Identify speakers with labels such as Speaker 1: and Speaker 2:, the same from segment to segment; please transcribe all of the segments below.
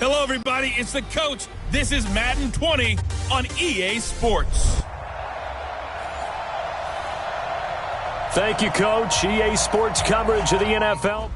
Speaker 1: Hello, everybody. It's the coach. This is Madden 20 on EA Sports.
Speaker 2: Thank you, Coach. EA Sports coverage of the NFL.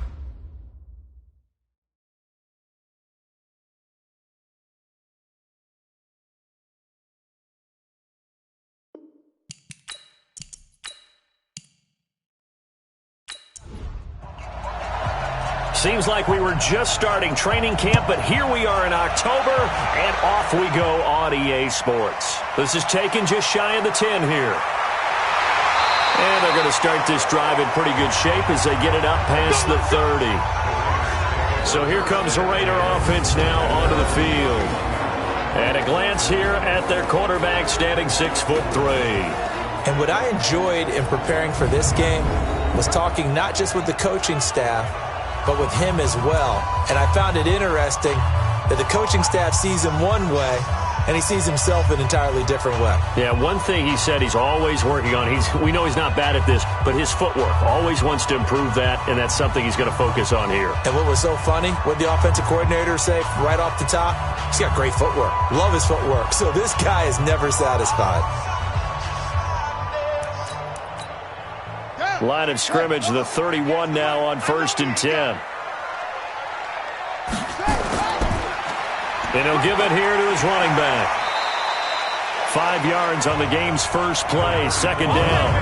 Speaker 2: Seems like we were just starting training camp, but here we are in October, and off we go on EA Sports. This is taken just shy of the 10 here. And they're going to start this drive in pretty good shape as they get it up past the 30. So here comes the Raider offense now onto the field. And a glance here at their quarterback standing 6'3".
Speaker 3: And what I enjoyed in preparing for this game was talking not just with the coaching staff, but with him as well. And I found it interesting that the coaching staff sees him one way, and he sees himself an entirely different way.
Speaker 2: Yeah, one thing he said he's always working on, we know he's not bad at this, but his footwork, always wants to improve that, and that's something he's going to focus on here.
Speaker 3: And what was so funny, what the offensive coordinator say right off the top, he's got great footwork. Love his footwork. So this guy is never satisfied.
Speaker 2: Line of scrimmage, the 31 now on 1st and 10. And he'll give it here to his running back. 5 yards on the game's first play, 2nd down.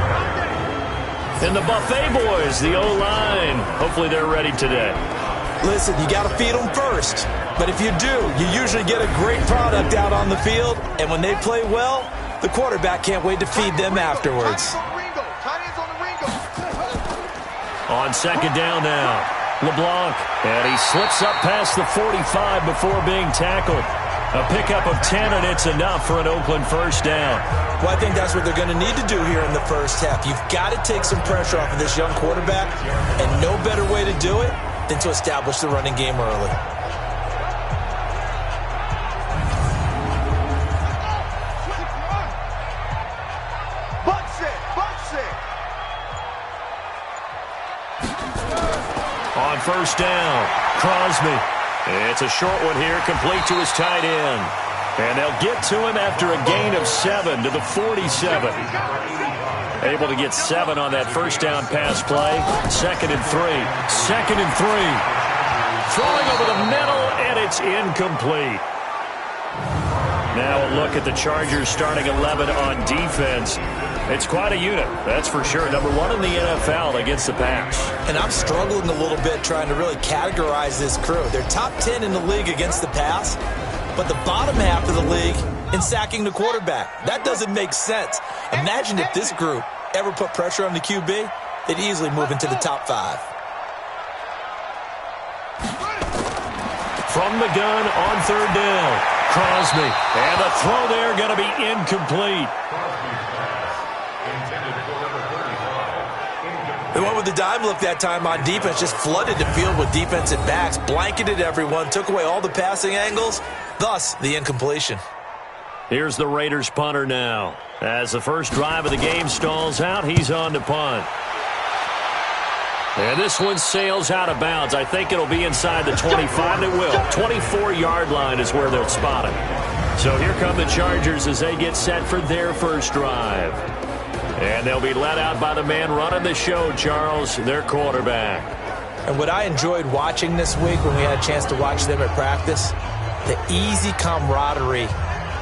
Speaker 2: And the Buffet boys, the O-line, hopefully they're ready today.
Speaker 3: Listen, you got to feed them first. But if you do, you usually get a great product out on the field. And when they play well, the quarterback can't wait to feed them afterwards.
Speaker 2: On 2nd down now, LeBlanc, and he slips up past the 45 before being tackled. A pickup of 10, and it's enough for an Oakland first down.
Speaker 3: Well, I think that's what they're going to need to do here in the first half. You've got to take some pressure off of this young quarterback, and no better way to do it than to establish the running game early.
Speaker 2: On 1st down, Crosby. It's a short one here, complete to his tight end. And they'll get to him after a gain of 7 to the 47. Able to get 7 on that 1st down pass play. 2nd and 3. 2nd and 3. Throwing over the middle, and it's incomplete. Now a look at the Chargers starting 11 on defense. It's quite a unit, that's for sure. Number 1 in the NFL against the pass.
Speaker 3: And I'm struggling a little bit trying to really categorize this crew. They're top 10 in the league against the pass, but the bottom half of the league in sacking the quarterback. That doesn't make sense. Imagine if this group ever put pressure on the QB, they'd easily move into the top 5.
Speaker 2: From the gun on 3rd down, Crosby. And the throw there going to be incomplete.
Speaker 3: They went with the dime look that time on defense, just flooded the field with defensive backs, blanketed everyone, took away all the passing angles, thus the incompletion.
Speaker 2: Here's the Raiders punter now. As the first drive of the game stalls out, he's on to punt. And this one sails out of bounds. I think it'll be inside the 25. It will. 24-yard line is where they'll spot it. So here come the Chargers as they get set for their first drive. And they'll be led out by the man running the show, Charles, their quarterback.
Speaker 3: And what I enjoyed watching this week when we had a chance to watch them at practice, the easy camaraderie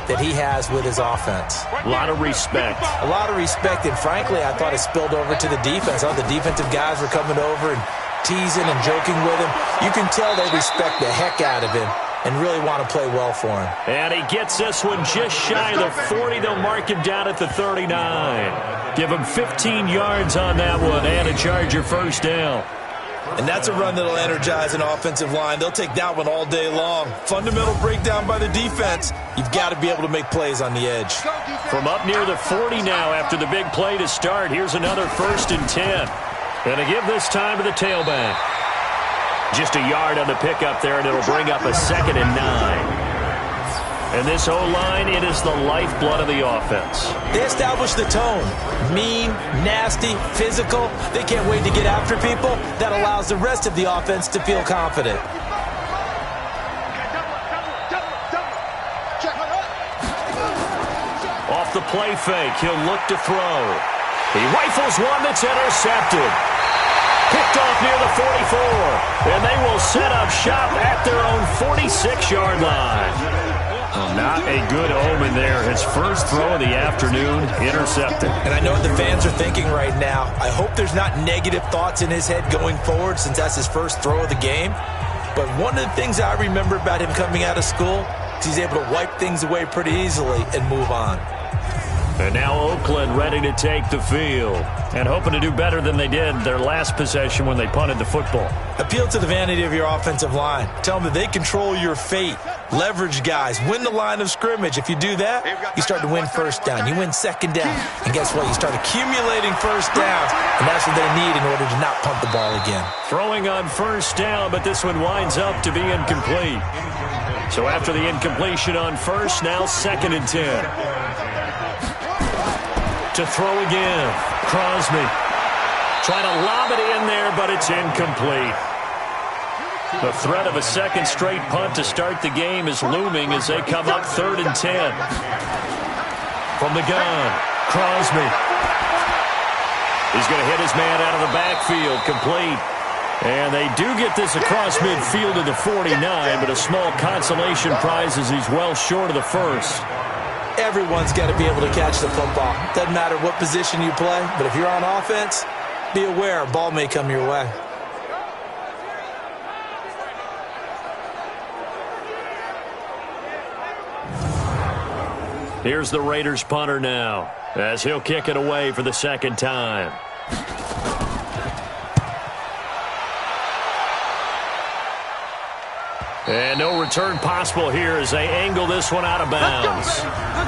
Speaker 3: that he has with his offense.
Speaker 2: A lot of respect.
Speaker 3: A lot of respect, and frankly, I thought it spilled over to the defense. All the defensive guys were coming over and teasing and joking with him. You can tell they respect the heck out of him and really want to play well for him.
Speaker 2: And he gets this one just shy of the 40. They'll mark him down at the 39. Give him 15 yards on that one and a Charger first down.
Speaker 3: And that's a run that'll energize an offensive line. They'll take that one all day long. Fundamental breakdown by the defense. You've got to be able to make plays on the edge.
Speaker 2: From up near the 40 now after the big play to start, here's another 1st and 10. And to give this time to the tailback. Just a yard on the pickup there, and it'll bring up a 2nd and 9. And this O-line, it is the lifeblood of the offense.
Speaker 3: They establish the tone. Mean, nasty, physical. They can't wait to get after people. That allows the rest of the offense to feel confident.
Speaker 2: the play fake. He'll look to throw. He rifles one that's intercepted. Picked off near the 44. And they will set up shop at their own 46-yard line. Well, not a good omen there. His first throw of the afternoon, intercepted.
Speaker 3: And I know what the fans are thinking right now. I hope there's not negative thoughts in his head going forward since that's his first throw of the game. But one of the things I remember about him coming out of school is he's able to wipe things away pretty easily and move on.
Speaker 2: And now Oakland ready to take the field and hoping to do better than they did their last possession when they punted the football.
Speaker 3: Appeal to the vanity of your offensive line. Tell them that they control your fate. Leverage guys. Win the line of scrimmage. If you do that, you start to win first down. You win second down. And guess what? You start accumulating first downs. And that's what they need in order to not punt the ball again.
Speaker 2: Throwing on first down, but this one winds up to be incomplete. So after the incompletion on first, now 2nd and 10. To throw again. Crosby trying to lob it in there, but it's incomplete. The threat of a second straight punt to start the game is looming as they come up 3rd and 10. From the gun, Crosby. He's going to hit his man out of the backfield, complete. And they do get this across midfield to the 49, but a small consolation prize as he's well short of the first.
Speaker 3: Everyone's got to be able to catch the football. Doesn't matter what position you play, but if you're on offense, be aware a ball may come your way.
Speaker 2: Here's the Raiders punter now as he'll kick it away for the second time. And no return possible here as they angle this one out of bounds.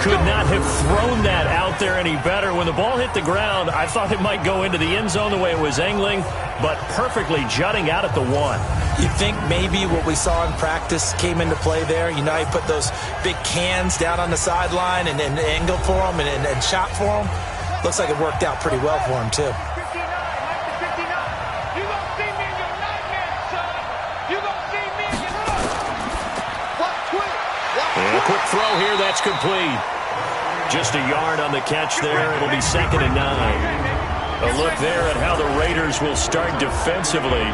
Speaker 2: Could not have thrown that out there any better. When the ball hit the ground, I thought it might go into the end zone the way it was angling, but perfectly jutting out at the 1.
Speaker 3: You think maybe what we saw in practice came into play there? You know, he put those big cans down on the sideline and angled for them and shot for them. Looks like it worked out pretty well for him, too.
Speaker 2: A quick throw here, that's complete. Just a yard on the catch there. It'll be 2nd and 9. A look there at how the Raiders will start defensively.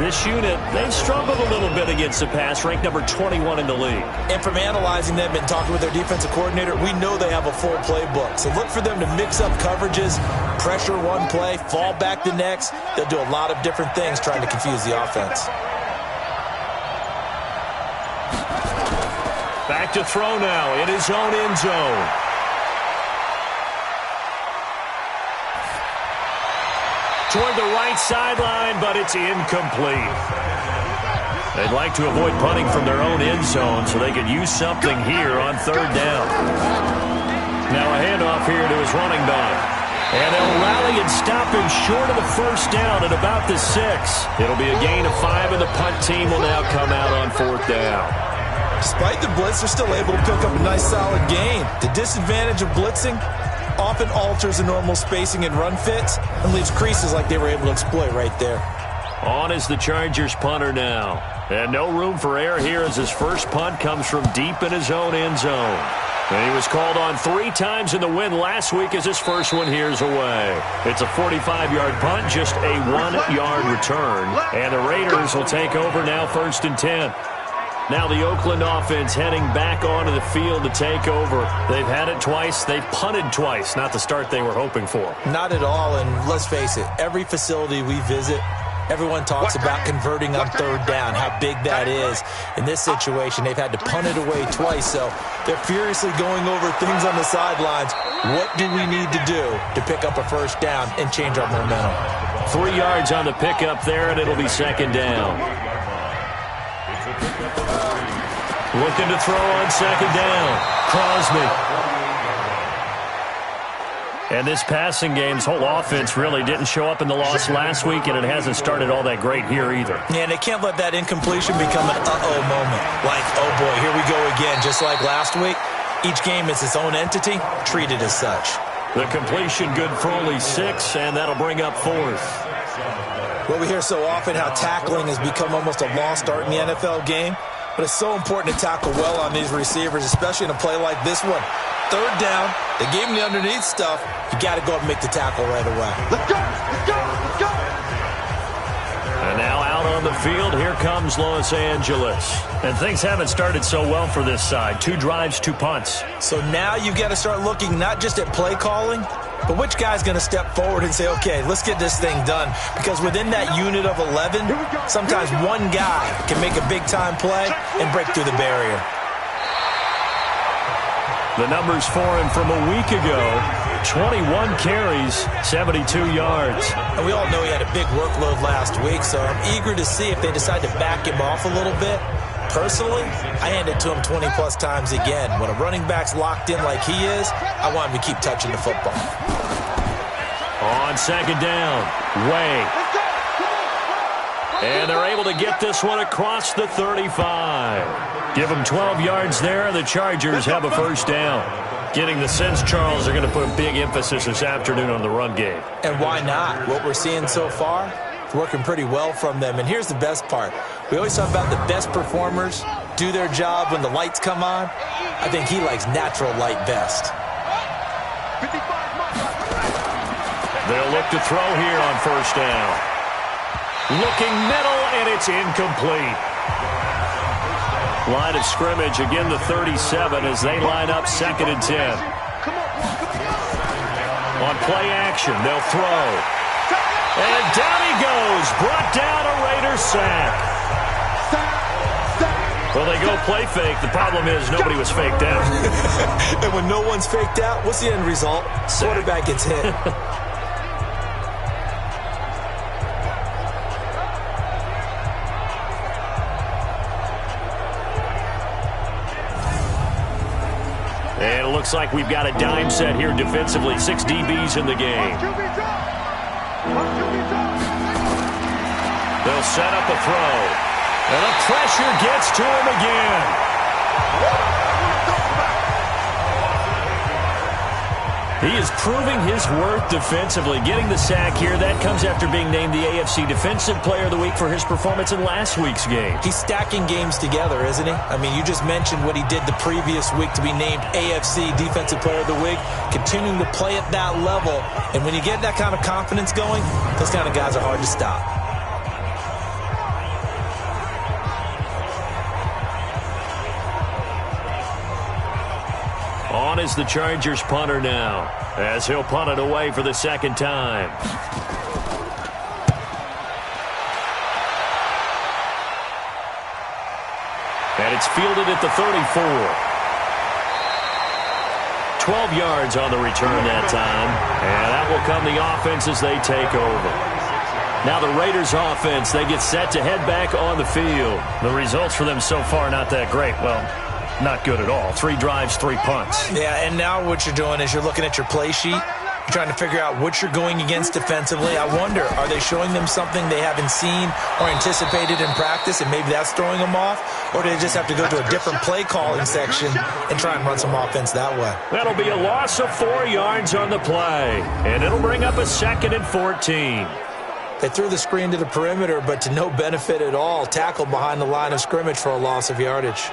Speaker 2: This unit, they've struggled a little bit against the pass, ranked number 21 in the league.
Speaker 3: And from analyzing them and talking with their defensive coordinator, we know they have a full playbook. So look for them to mix up coverages, pressure one play, fall back the next. They'll do a lot of different things trying to confuse the offense.
Speaker 2: Back to throw now in his own end zone. Toward the right sideline, but it's incomplete. They'd like to avoid punting from their own end zone so they could use something here on 3rd down. Now a handoff here to his running back. And they'll rally and stop him short of the first down at about the 6. It'll be a gain of 5, and the punt team will now come out on 4th down.
Speaker 3: Despite the blitz, they're still able to pick up a nice solid gain. The disadvantage of blitzing often alters the normal spacing and run fits and leaves creases like they were able to exploit right there.
Speaker 2: On is the Chargers punter now. And no room for error here as his first punt comes from deep in his own end zone. And he was called on 3 times in the win last week as his first one here's away. It's a 45-yard punt, just a 1-yard return. And the Raiders will take over now 1st and 10. Now the Oakland offense heading back onto the field to take over. They've had it twice. They've punted twice. Not the start they were hoping for.
Speaker 3: Not at all, and let's face it, every facility we visit, everyone talks about converting on 3rd down, how big that is. In this situation, they've had to punt it away twice, so they're furiously going over things on the sidelines. What do we need to do to pick up a first down and change our momentum?
Speaker 2: 3 yards on the pickup there, and it'll be 2nd down. Looking to throw on 2nd down. Crosby. And this passing game's whole offense really didn't show up in the loss last week, and it hasn't started all that great here either.
Speaker 3: Yeah, and they can't let that incompletion become an uh-oh moment. Like, oh boy, here we go again, just like last week. Each game is its own entity, treated as such.
Speaker 2: The completion good for only 6, and that'll bring up 4th.
Speaker 3: Well, we hear so often how tackling has become almost a lost art in the NFL game. But it's so important to tackle well on these receivers, especially in a play like this one. third down. They gave him the underneath stuff. You got to go up and make the tackle right away.
Speaker 4: Let's go, let's go, let's go.
Speaker 2: And now out on the field, here comes Los Angeles.
Speaker 1: And things haven't started so well for this side. 2 drives, 2 punts.
Speaker 3: So now you've got to start looking not just at play calling, but which guy's going to step forward and say, okay, let's get this thing done. Because within that unit of 11, sometimes one guy can make a big-time play and break through the barrier.
Speaker 2: The numbers for him from a week ago, 21 carries, 72 yards.
Speaker 3: And we all know he had a big workload last week, so I'm eager to see if they decide to back him off a little bit. Personally, I hand it to him 20-plus times again. When a running back's locked in like he is, I want him to keep touching the football.
Speaker 2: On second down, Way. And they're able to get this one across the 35. Give them 12 yards there, and the Chargers have a first down. Getting the sense, Charles, are going to put a big emphasis this afternoon on the run game.
Speaker 3: And why not? What we're seeing so far, it's working pretty well from them. And here's the best part. We always talk about the best performers do their job when the lights come on. I think he likes natural light best.
Speaker 2: They'll look to throw here on first down. Looking middle, and it's incomplete. Line of scrimmage, again the 37 as they line up 2nd and 10. On play action, they'll throw. And down he goes, brought down a Raider sack. Well, they go play fake. The problem is nobody was faked out.
Speaker 3: And when no one's faked out, what's the end result? Quarterback gets hit.
Speaker 2: And it looks like we've got a dime set here defensively. 6 DBs in the game. They'll set up a throw. And the pressure gets to him again. He is proving his worth defensively. Getting the sack here, that comes after being named the AFC Defensive Player of the Week for his performance in last week's game.
Speaker 3: He's stacking games together, isn't he? I mean, you just mentioned what he did the previous week to be named AFC Defensive Player of the Week, continuing to play at that level. And when you get that kind of confidence going, those kind of guys are hard to stop.
Speaker 2: On is the Chargers punter now, as he'll punt it away for the second time. And it's fielded at the 34. 12 yards on the return that time, and that will come the offense as they take over. Now the Raiders offense, they get set to head back on the field.
Speaker 1: The results for them so far not that great. Well, not good at all. 3 drives, 3 punts.
Speaker 3: Yeah, and now what you're doing is you're looking at your play sheet. You're trying to figure out what you're going against defensively. I wonder, are they showing them something they haven't seen or anticipated in practice, and maybe that's throwing them off? Or do they just have to go to a different play calling section and try and run some offense that way?
Speaker 2: That'll be a loss of 4 yards on the play, and it'll bring up a 2nd and 14.
Speaker 3: They threw the screen to the perimeter, but to no benefit at all. Tackled behind the line of scrimmage for a loss of yardage.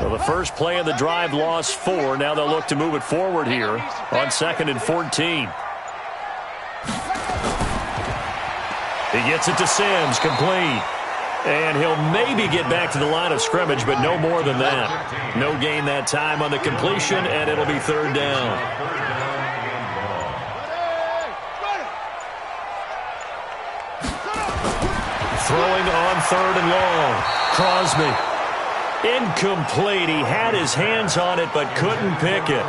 Speaker 2: Well, the first play of the drive lost 4. Now they'll look to move it forward here on 2nd and 14. He gets it to Sims, complete. And he'll maybe get back to the line of scrimmage, but no more than that. No gain that time on the completion, and it'll be 3rd down. Throwing on 3rd and long. Crosby. Incomplete. He had his hands on it but couldn't pick it.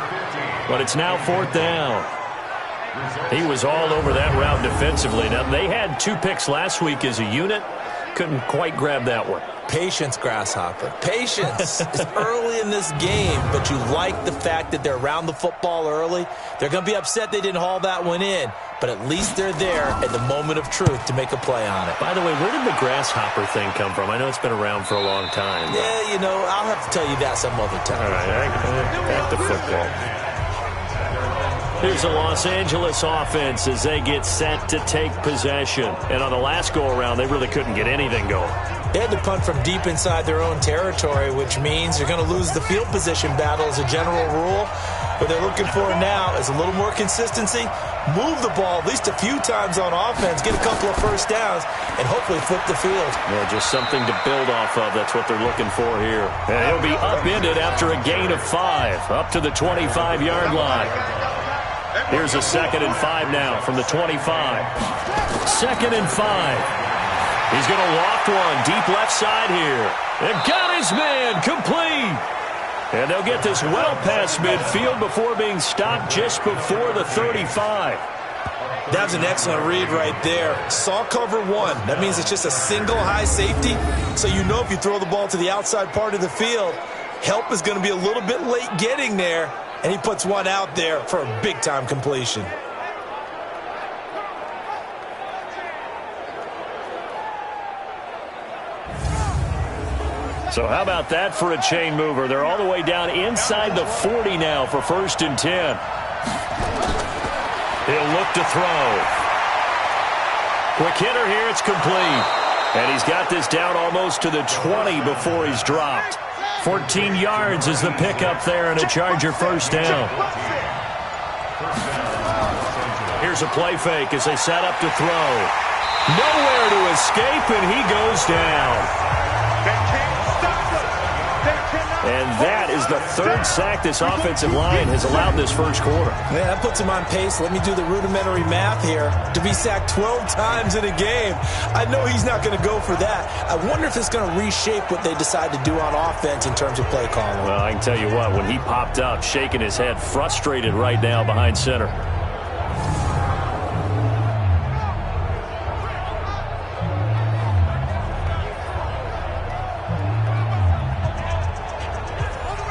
Speaker 2: But it's now 4th down. He was all over that route defensively. Now, they had 2 picks last week as a unit. Couldn't quite grab that one.
Speaker 3: Patience, Grasshopper. Patience. It's early in this game, but you like the fact that they're around the football early. They're going to be upset they didn't haul that one in, but at least they're there at the moment of truth to make a play on it.
Speaker 2: By the way, where did the Grasshopper thing come from? I know it's been around for a long time.
Speaker 3: Yeah, you know, I'll have to tell you that some other time.
Speaker 2: All right, back to football. Here's the Los Angeles offense as they get set to take possession. And on the last go-around, they really couldn't get anything going.
Speaker 3: They had to punt from deep inside their own territory, which means you're going to lose the field position battle as a general rule. What they're looking for now is a little more consistency, move the ball at least a few times on offense, get a couple of first downs, and hopefully flip the field.
Speaker 2: Yeah, just something to build off of. That's what they're looking for here. And he'll be upended after a gain of 5, up to the 25-yard line. Here's a 2nd and 5 now from the 25. 2nd and 5. He's going to loft one deep left side here. And got his man complete. And they'll get this well past midfield before being stopped just before the 35.
Speaker 3: That was an excellent read right there. Saw cover 1. That means it's just a single high safety. So you know if you throw the ball to the outside part of the field, help is going to be a little bit late getting there. And he puts one out there for a big-time completion.
Speaker 2: So how about that for a chain mover? They're all the way down inside the 40 now for 1st and 10. He'll look to throw. Quick hitter here, it's complete. And he's got this down almost to the 20 before he's dropped. 14 yards is the pickup there and a Charger first down. Here's a play fake as they set up to throw. Nowhere to escape, and he goes down. And that is the 3rd sack this offensive line has allowed this first quarter.
Speaker 3: Man, that puts him on pace. Let me do the rudimentary math here. To be sacked 12 times in a game, I know he's not going to go for that. I wonder if it's going to reshape what they decide to do on offense in terms of play calling.
Speaker 2: Well, I can tell you what, when he popped up, shaking his head, frustrated right now behind center.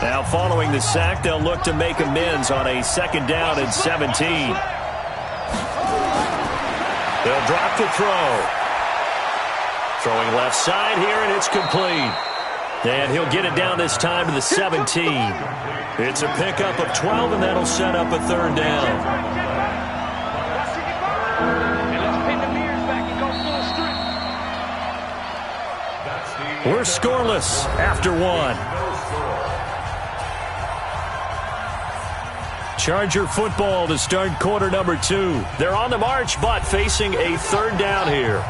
Speaker 2: Now, following the sack, they'll look to make amends on a 2nd down and 17. They'll drop the throw. Throwing left side here, and it's complete. And he'll get it down this time to the 17. It's a pickup of 12, and that'll set up a 3rd down. We're scoreless after 1. Charger football to start quarter number 2. They're on the march, but facing a 3rd down here.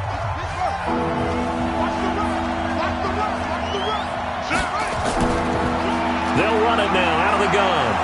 Speaker 2: They'll run it now out of the gun.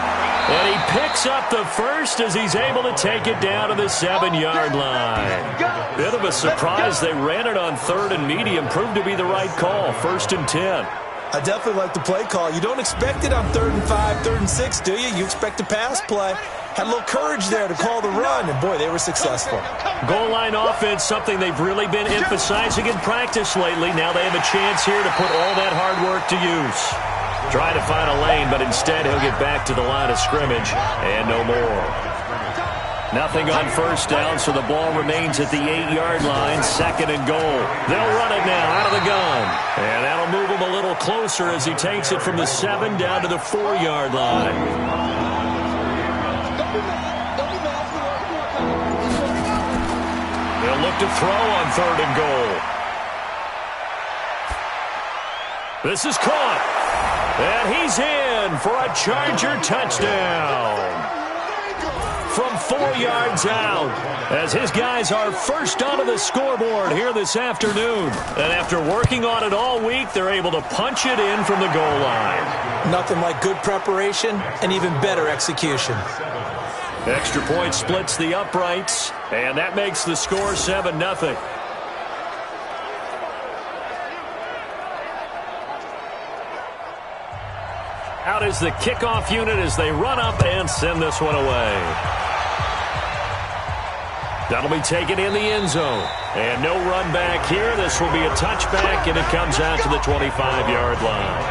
Speaker 2: And he picks up the first as he's able to take it down to the 7-yard line. Bit of a surprise. They ran it on 3rd and medium. Proved to be the right call. 1st and 10.
Speaker 3: I definitely like the play call. You don't expect it on 3rd and 5, 3rd and 6, do you? You expect a pass play. Had a little courage there to call the run, and boy, they were successful.
Speaker 2: Goal line offense, something they've really been emphasizing in practice lately. Now they have a chance here to put all that hard work to use. Try to find a lane, but instead he'll get back to the line of scrimmage, and no more. Nothing on 1st down, so the ball remains at the 8-yard line, 2nd and goal. They'll run it now out of the gun. And that'll move him a little closer as he takes it from the 7 down to the 4-yard line. They'll look to throw on 3rd and goal. This is caught. And he's in for a Charger touchdown. From 4 yards out, as his guys are first onto the scoreboard here this afternoon. And after working on it all week, they're able to punch it in from the goal line.
Speaker 3: Nothing like good preparation and even better execution.
Speaker 2: Extra point splits the uprights, and that makes the score 7-0. Out is the kickoff unit as they run up and send this one away. That'll be taken in the end zone. And no run back here. This will be a touchback, and it comes out to the 25-yard line.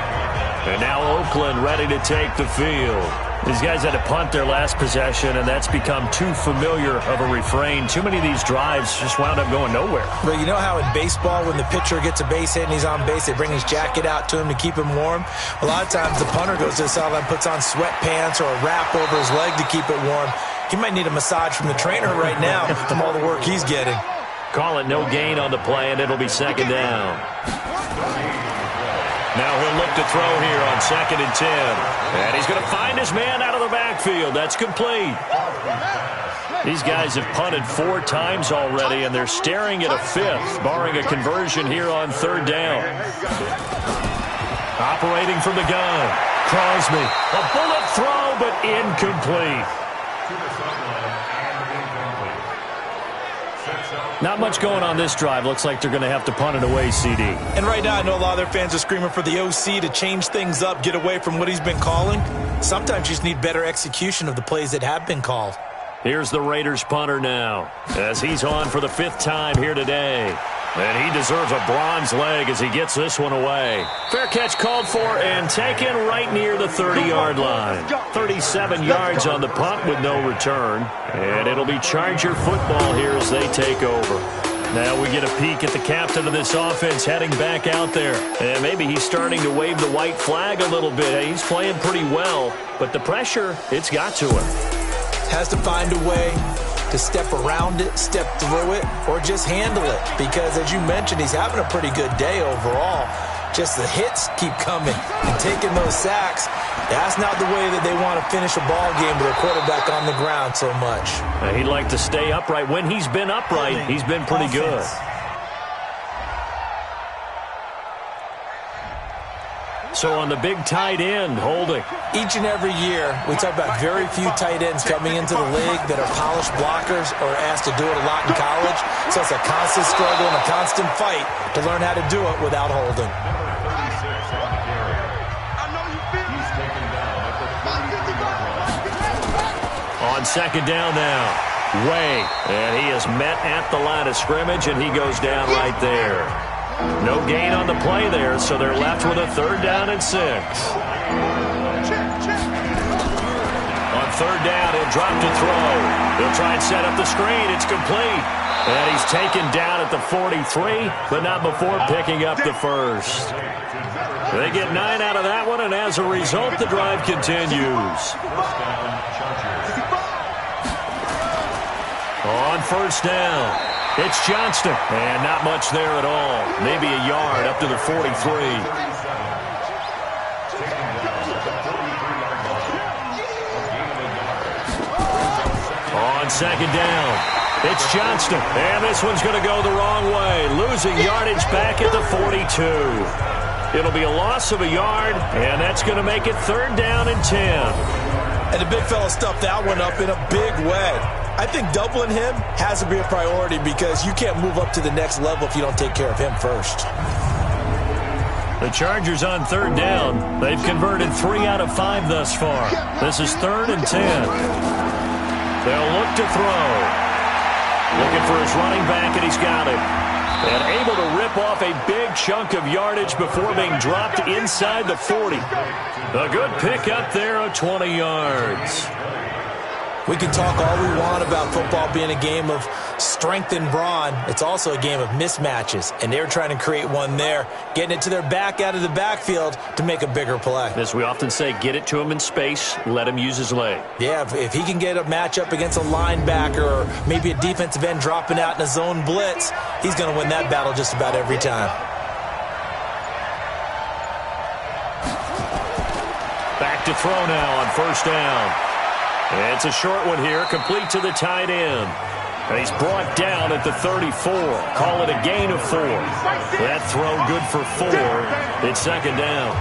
Speaker 2: And now Oakland ready to take the field. These guys had to punt their last possession, and that's become too familiar of a refrain. Too many of these drives just wound up going nowhere.
Speaker 3: But you know how in baseball, when the pitcher gets a base hit and he's on base, they bring his jacket out to him to keep him warm? A lot of times the punter goes to the sideline, puts on sweatpants or a wrap over his leg to keep it warm. He might need a massage from the trainer right now from all the work he's getting.
Speaker 2: Call it no gain on the play, and it'll be second down. Now he'll look to throw here on 2nd and 10. And he's going to find his man out of the backfield. That's complete. These guys have punted 4 times already, and they're staring at a 5th, barring a conversion here on 3rd down. Operating from the gun, Crosby. A bullet throw, but incomplete. Not much going on this drive. Looks like they're going to have to punt it away, CD.
Speaker 3: And right now, I know a lot of their fans are screaming for the OC to change things up, get away from what he's been calling. Sometimes you just need better execution of the plays that have been called.
Speaker 2: Here's the Raiders punter now, as he's on for the 5th time here today. And he deserves a bronze leg as he gets this one away. Fair catch called for and taken right near the 30-yard line. 37 yards on the punt with no return. And it'll be Charger football here as they take over. Now we get a peek at the captain of this offense heading back out there. And maybe he's starting to wave the white flag a little bit. He's playing pretty well, but the pressure, it's got to him.
Speaker 3: Has to find a way to step around it, step through it, or just handle it. Because, as you mentioned, he's having a pretty good day overall. Just the hits keep coming and taking those sacks. That's not the way that they want to finish a ball game with a quarterback on the ground so much.
Speaker 2: He'd like to stay upright. When he's been upright, he's been pretty good. So on the big tight end, holding.
Speaker 3: Each and every year, we talk about very few tight ends coming into the league that are polished blockers or asked to do it a lot in college. So it's a constant struggle and a constant fight to learn how to do it without holding.
Speaker 2: On 2nd down now, Way. And he is met at the line of scrimmage, and he goes down right there. No gain on the play there, so they're left with a 3rd down and 6. On 3rd down, he'll drop to throw. He'll try and set up the screen. It's complete. And he's taken down at the 43, but not before picking up the 1st. They get 9 out of that one, and as a result, the drive continues. On 1st down, it's Johnston, and not much there at all. Maybe a yard up to the 43. On 2nd down, it's Johnston, and this one's going to go the wrong way, losing yardage back at the 42. It'll be a loss of a yard, and that's going to make it 3rd down and 10.
Speaker 3: And the big fella stuffed that one up in a big way. I think doubling him has to be a priority because you can't move up to the next level if you don't take care of him first.
Speaker 2: The Chargers on 3rd down. They've converted 3 out of 5 thus far. This is 3rd and 10. They'll look to throw. Looking for his running back, and he's got it. And able to rip off a big chunk of yardage before being dropped inside the 40. A good pick up there of 20 yards.
Speaker 3: We can talk all we want about football being a game of strength and brawn. It's also a game of mismatches, and they're trying to create one there, getting it to their back out of the backfield to make a bigger play.
Speaker 2: As we often say, get it to him in space, let him use his leg.
Speaker 3: Yeah, if he can get a matchup against a linebacker or maybe a defensive end dropping out in a zone blitz, he's going to win that battle just about every time.
Speaker 2: Back to throw now on 1st down. It's a short one here, complete to the tight end. And he's brought down at the 34. Call it a gain of 4. That throw good for 4. It's 2nd down.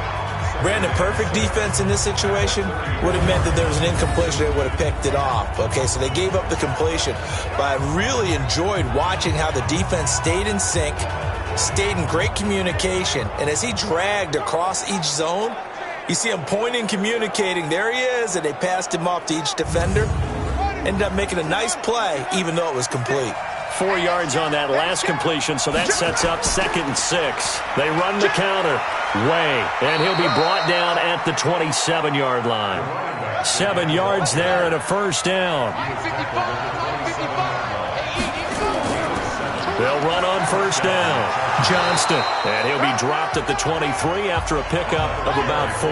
Speaker 3: Brandon, perfect defense in this situation would have meant that there was an incompletion. They would have picked it off. Okay, so they gave up the completion. But I really enjoyed watching how the defense stayed in sync, stayed in great communication. And as he dragged across each zone, you see him pointing, communicating. There he is, and they passed him off to each defender. Ended up making a nice play, even though it was complete.
Speaker 2: 4 yards on that last completion, so that sets up 2nd and 6. They run the counter. Way, and he'll be brought down at the 27-yard line. 7 yards there and a 1st down. They'll run on 1st down. Johnston, and he'll be dropped at the 23 after a pickup of about 4.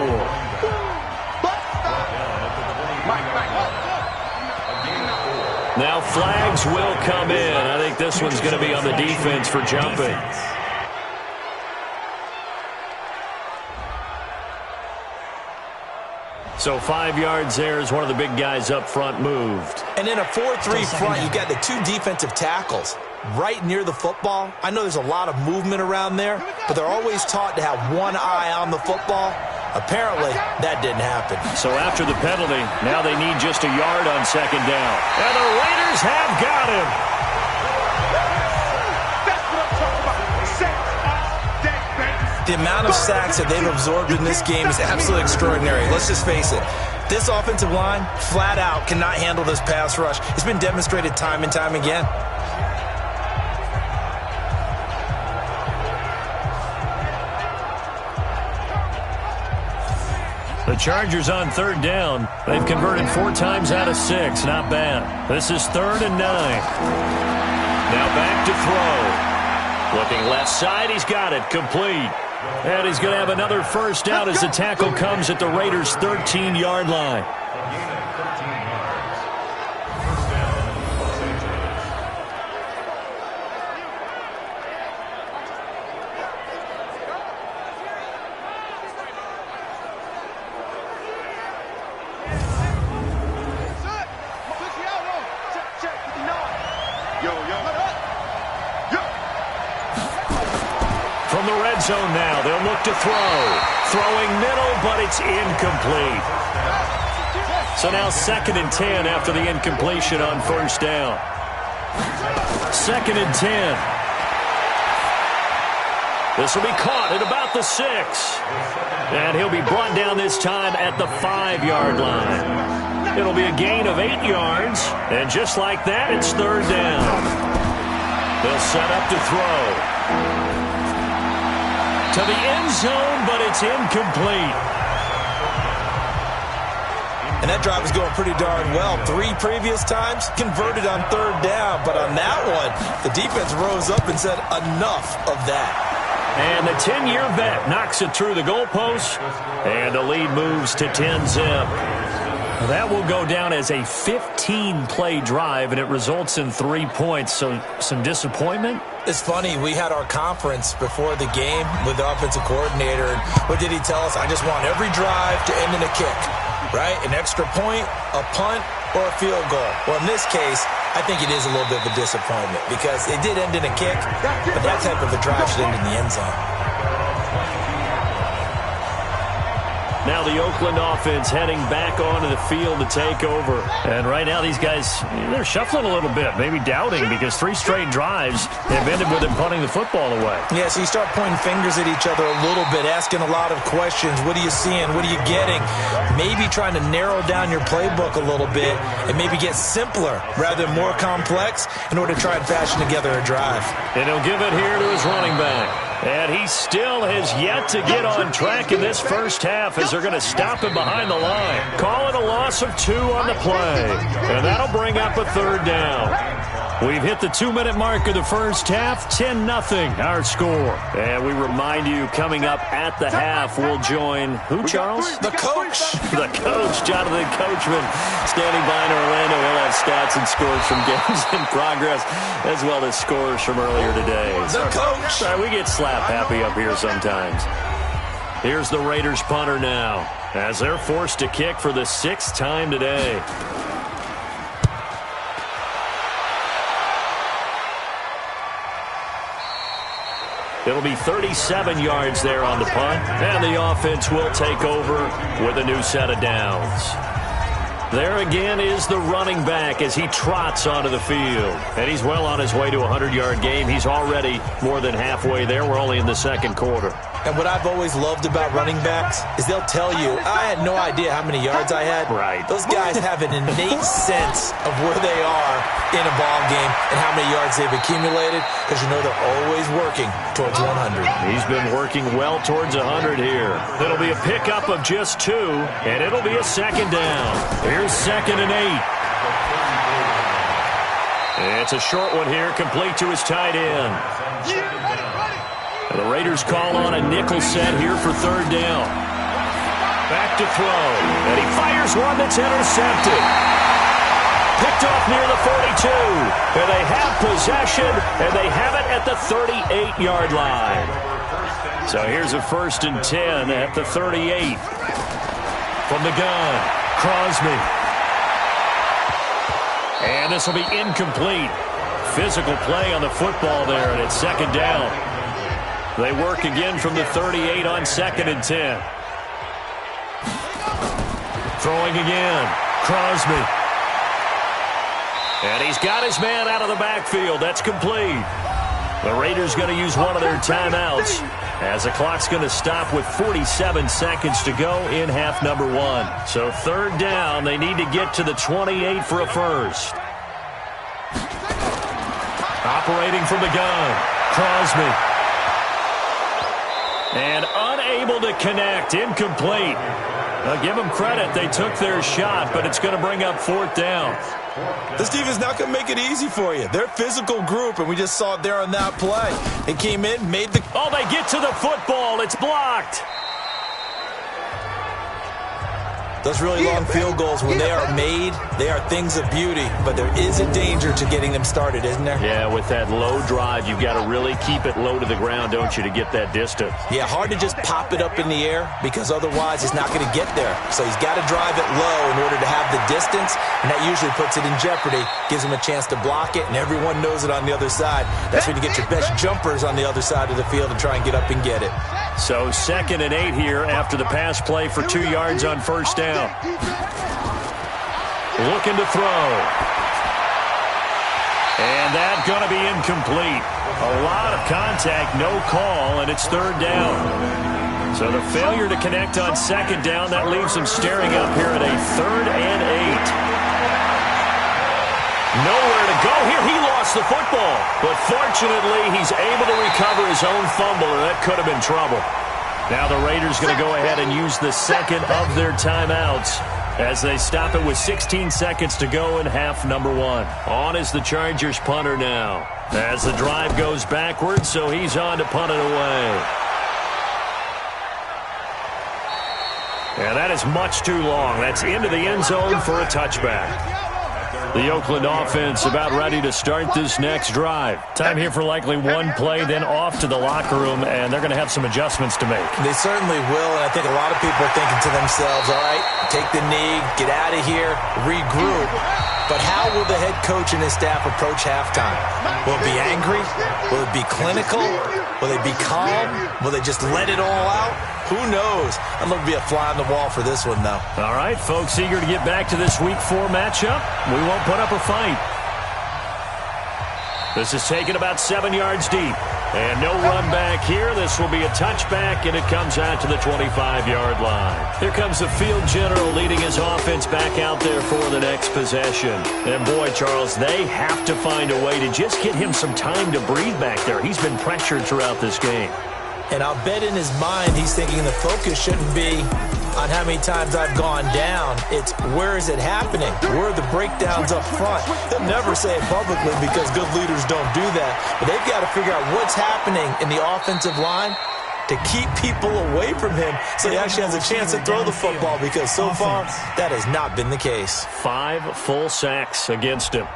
Speaker 2: Now flags will come in. I think this one's going to be on the defense for jumping. So 5 yards there as one of the big guys up front moved.
Speaker 3: And in a 4-3 front, you've got the 2 defensive tackles right near the football. I know there's a lot of movement around there, but they're always taught to have one eye on the football. Apparently, that didn't happen.
Speaker 2: So after the penalty, now they need just a yard on second down. And the Raiders have got him.
Speaker 4: That's what I'm talking about. Sacks all day, baby.
Speaker 3: The amount of sacks that they've absorbed in this game is absolutely extraordinary. Let's just face it. This offensive line, flat out, cannot handle this pass rush. It's been demonstrated time and time again.
Speaker 2: The Chargers on third down. They've converted 4 times out of 6. Not bad. This is 3rd and 9. Now back to throw. Looking left side. He's got it. Complete. And he's going to have another first down as the tackle comes at the Raiders' 13-yard line. From the red zone now, they'll look to throw. Throwing middle, but it's incomplete. So now 2nd and 10 after the incompletion on first down. 2nd and 10. This will be caught at about the 6. And he'll be brought down this time at the 5-yard line. It'll be a gain of 8 yards. And just like that, it's 3rd down. They'll set up to throw. To the end zone, but it's incomplete.
Speaker 3: And that drive is going pretty darn well. 3 previous times, converted on 3rd down. But on that one, the defense rose up and said, enough of that.
Speaker 2: And the 10-year vet knocks it through the goalpost. And the lead moves to 10-zip. That will go down as a 15-play drive, and it results in 3 points. So some disappointment.
Speaker 3: It's funny, we had our conference before the game with the offensive coordinator, and what did he tell us? I just want every drive to end in a kick, right? An extra point, a punt, or a field goal. Well, in this case, I think it is a little bit of a disappointment because it did end in a kick, but that type of a drive should end in the end zone.
Speaker 2: Now the Oakland offense heading back onto the field to take over. And right now these guys, they're shuffling a little bit, maybe doubting, because 3 straight drives have ended with them punting the football away.
Speaker 3: Yeah, so you start pointing fingers at each other a little bit, asking a lot of questions. What are you seeing? What are you getting? Maybe trying to narrow down your playbook a little bit and maybe get simpler rather than more complex in order to try and fashion together a drive.
Speaker 2: And he'll give it here to his running back. And he still has yet to get on track in this first half as they're going to stop him behind the line. Call it a loss of 2 on the play. And that'll bring up a 3rd down. We've hit the 2-minute mark of the first half. 10-0 our score. And we remind you, coming up at the half, we'll join who, Charles?
Speaker 3: The coach.
Speaker 2: The coach, Jonathan Coachman, standing by in Orlando. He'll have stats and scores from games in progress, as well as scores from earlier today.
Speaker 3: The coach.
Speaker 2: Sorry, we get slap happy up here sometimes. Here's the Raiders punter now, as they're forced to kick for the 6th time today. It'll be 37 yards there on the punt, and the offense will take over with a new set of downs. There again is the running back as he trots onto the field. And he's well on his way to a 100-yard game. He's already more than halfway there. We're only in the 2nd quarter.
Speaker 3: And what I've always loved about running backs is they'll tell you, I had no idea how many yards I had.
Speaker 2: Right.
Speaker 3: Those guys have an innate sense of where they are in a ball game and how many yards they've accumulated, because you know they're always working towards 100.
Speaker 2: He's been working well towards 100 here. It'll be a pickup of just 2, and it'll be a 2nd down. Here's 2nd and 8. It's a short one here, complete to his tight end. The Raiders call on a nickel set here for 3rd down. Back to throw. And he fires one that's intercepted. picked off near the 42. And they have possession, and they have it at the 38-yard line. So here's a 1st and 10 at the 38. From the gun, Crosby. And this will be incomplete. Physical play on the football there, and it's 2nd down. They work again from the 38 on 2nd and 10. Throwing again, Crosby. And he's got his man out of the backfield. That's complete. The Raiders going to use one of their timeouts as the clock's going to stop with 47 seconds to go in half number 1. So 3rd down, they need to get to the 28 for a first. Operating from the gun, Crosby. And unable to connect, incomplete. Now give them credit, they took their shot, but it's going to bring up 4th down.
Speaker 3: This defense not going to make it easy for you. They're a physical group, and we just saw it there on that play. They came in, made the...
Speaker 2: Oh, they get to the football. It's blocked.
Speaker 3: Those really long field goals, when they are made, they are things of beauty. But there is a danger to getting them started, isn't there?
Speaker 2: Yeah, with that low drive, you've got to really keep it low to the ground, don't you, to get that distance.
Speaker 3: Yeah, hard to just pop it up in the air because otherwise it's not going to get there. So he's got to drive it low in order to have the distance, and that usually puts it in jeopardy, gives him a chance to block it, and everyone knows it on the other side. That's when you get your best jumpers on the other side of the field and try and get up and get it.
Speaker 2: So 2nd and 8 here after the pass play for 2 yards on 1st down. Looking to throw. And that's going to be incomplete. A lot of contact, no call, and it's 3rd down. So the failure to connect on 2nd down, that leaves him staring up here at a 3rd and 8. Nowhere to go here. He lost the football. But fortunately, he's able to recover his own fumble, or that could have been trouble. Now the Raiders going to go ahead and use the 2nd of their timeouts as they stop it with 16 seconds to go in half number 1. On is the Chargers punter now as the drive goes backwards, so he's on to punt it away. And that is much too long. That's into the end zone for a touchback. The Oakland offense about ready to start this next drive. Time here for likely one play, then off to the locker room, and they're going to have some adjustments to make.
Speaker 3: They certainly will, and I think a lot of people are thinking to themselves, all right, take the knee, get out of here, regroup. But how will the head coach and his staff approach halftime? Will it be angry? Will it be clinical? Will they be calm? Will they just let it all out? Who knows? I'd love to be a fly on the wall for this one, though.
Speaker 2: All right, folks, eager to get back to this Week 4 matchup. We won't put up a fight. This is taken about 7 yards deep. And no run back here. This will be a touchback, and it comes out to the 25-yard line. Here comes the field general leading his offense back out there for the next possession. And boy, Charles, they have to find a way to just get him some time to breathe back there. He's been pressured throughout this game.
Speaker 3: And I'll bet in his mind he's thinking the focus shouldn't be on how many times I've gone down. It's where is it happening? Where are the breakdowns up front? They'll never say it publicly because good leaders don't do that. But they've got to figure out what's happening in the offensive line to keep people away from him so he actually has a chance to throw the football, because so far that has not been the case.
Speaker 2: 5 full sacks against him.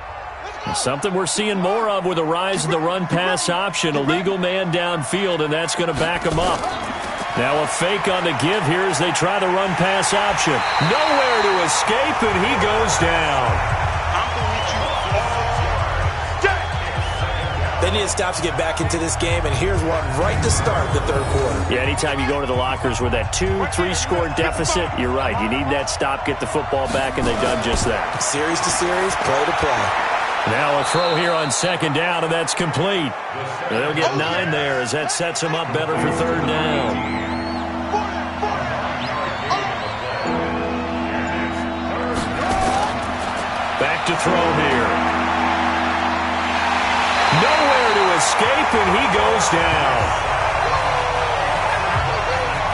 Speaker 2: Something we're seeing more of with the rise of the run-pass option. A legal man downfield, and that's going to back him up. Now a fake on the give here as they try the run-pass option. Nowhere to escape, and he goes down.
Speaker 3: They need to stop to get back into this game, and here's one right to start the third quarter.
Speaker 2: Yeah, anytime you go to the lockers with that 2-3 score deficit, you're right. You need that stop, get the football back, and they've done just that.
Speaker 3: Series to series, play to play.
Speaker 2: Now a throw here on 2nd down, and that's complete. They'll get 9 there as that sets them up better for 3rd down. Back to throw here. Nowhere to escape, and he goes down.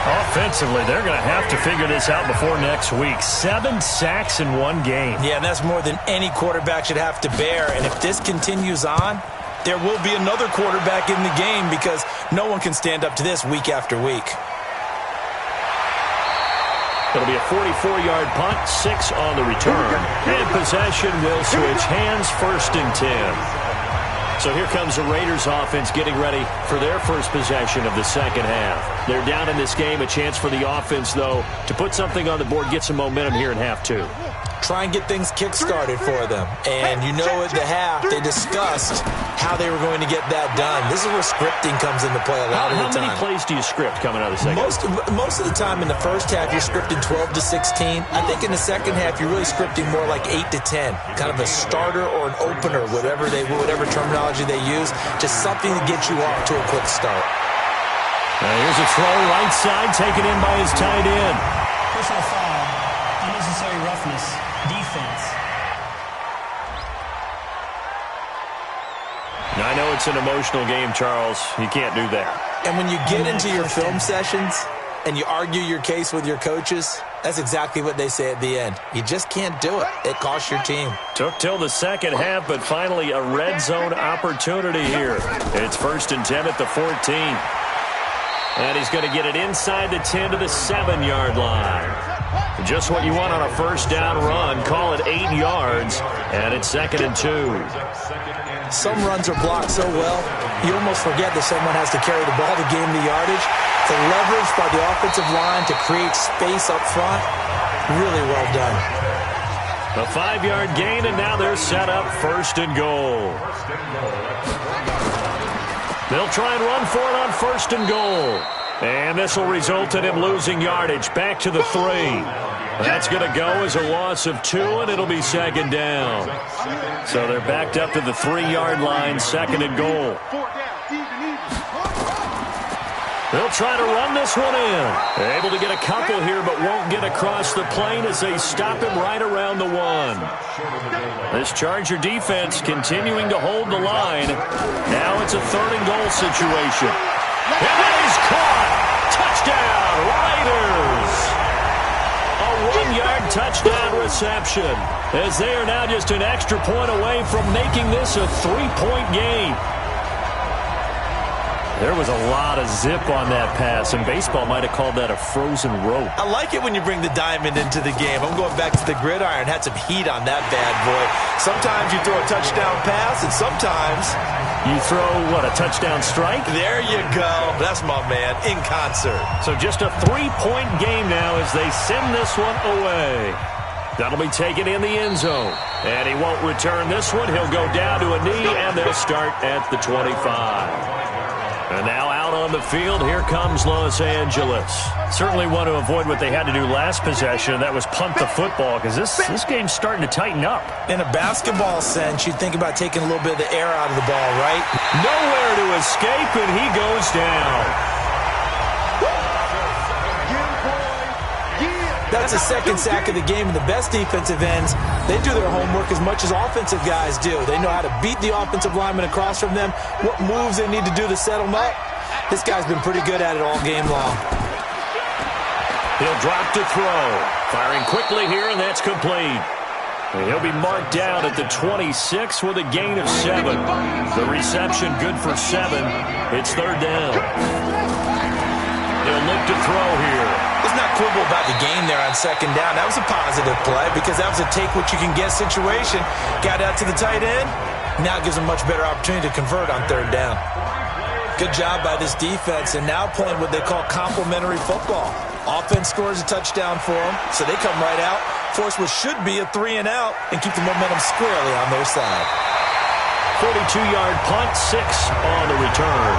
Speaker 2: Offensively, they're going to have to figure this out before next week. 7 sacks in one game.
Speaker 3: Yeah, and that's more than any quarterback should have to bear. And if this continues on, there will be another quarterback in the game because no one can stand up to this week after week.
Speaker 2: It'll be a 44-yard punt, 6 on the return. And possession will switch hands, 1st and 10. So here comes the Raiders offense getting ready for their first possession of the second half. They're down in this game. A chance for the offense, though, to put something on the board, get some momentum here in half 2.
Speaker 3: Try and get things kick-started for them. And you know at the half, they discussed how they were going to get that done. This is where scripting comes into play a lot of the time.
Speaker 2: How many plays do you script coming out of the second half?
Speaker 3: Most of the time in the first half, you're scripting 12 to 16. I think in the second half, you're really scripting more like 8 to 10. Kind of a starter or an opener, whatever terminology they use. Just something to get you off to a quick start.
Speaker 2: Here's a throw right side, taken in by his tight end.
Speaker 5: Personal foul, unnecessary roughness, defense.
Speaker 2: Now, I know it's an emotional game, Charles. You can't do that.
Speaker 3: And when you get into your film sessions and you argue your case with your coaches, that's exactly what they say at the end. You just can't do it. It costs your team.
Speaker 2: Took till the second half, but finally a red zone opportunity here. It's 1st and 10 at the 14. And he's going to get it inside the 10 to the 7-yard line. Just what you want on a first down run. Call it 8 yards, and it's 2nd and 2.
Speaker 3: Some runs are blocked so well, you almost forget that someone has to carry the ball to gain the yardage. The leverage by the offensive line to create space up front, really well done.
Speaker 2: A 5-yard gain, and now they're set up 1st and goal. They'll try and run for it on 1st and goal. And this will result in him losing yardage back to the 3. That's going to go as a loss of 2, and it'll be 2nd down. So they're backed up to the 3-yard line, 2nd and goal. They'll try to run this one in. Able to get a couple here, but won't get across the plane as they stop him right around the 1. This Charger defense continuing to hold the line. Now it's a 3rd and goal situation. And he's caught. Touchdown, Raiders. A 1-yard touchdown reception, as they are now just an extra point away from making this a 3-point game. There was a lot of zip on that pass, and baseball might have called that a frozen rope.
Speaker 3: I like it when you bring the diamond into the game. I'm going back to the gridiron. Had some heat on that bad boy. Sometimes you throw a touchdown pass, and sometimes
Speaker 2: you throw, what, a touchdown strike?
Speaker 3: There you go. That's my man, in concert.
Speaker 2: So just a 3-point game now as they send this one away. That'll be taken in the end zone. And he won't return this one. He'll go down to a knee, and they'll start at the 25. And now out on the field, here comes Los Angeles. Certainly want to avoid what they had to do last possession, and that was punt the football, because this game's starting to tighten up.
Speaker 3: In a basketball sense, you'd think about taking a little bit of the air out of the ball, right?
Speaker 2: Nowhere to escape, and he goes down.
Speaker 3: That's the 2nd sack of the game, and the best defensive ends, they do their homework as much as offensive guys do. They know how to beat the offensive lineman across from them, what moves they need to do to set them up. This guy's been pretty good at it all game long.
Speaker 2: He'll drop to throw. Firing quickly here, and that's complete. And he'll be marked down at the 26 with a gain of 7. The reception good for 7. It's 3rd down. He'll look to throw here.
Speaker 3: Let's not quibble about the game there on 2nd down. That was a positive play because that was a take-what-you-can-get situation. Got out to the tight end. Now it gives them much better opportunity to convert on 3rd down. Good job by this defense, and now playing what they call complementary football. Offense scores a touchdown for them, so they come right out, force what should be a 3-and-out, and keep the momentum squarely on their side.
Speaker 2: 42-yard punt, 6 on the return.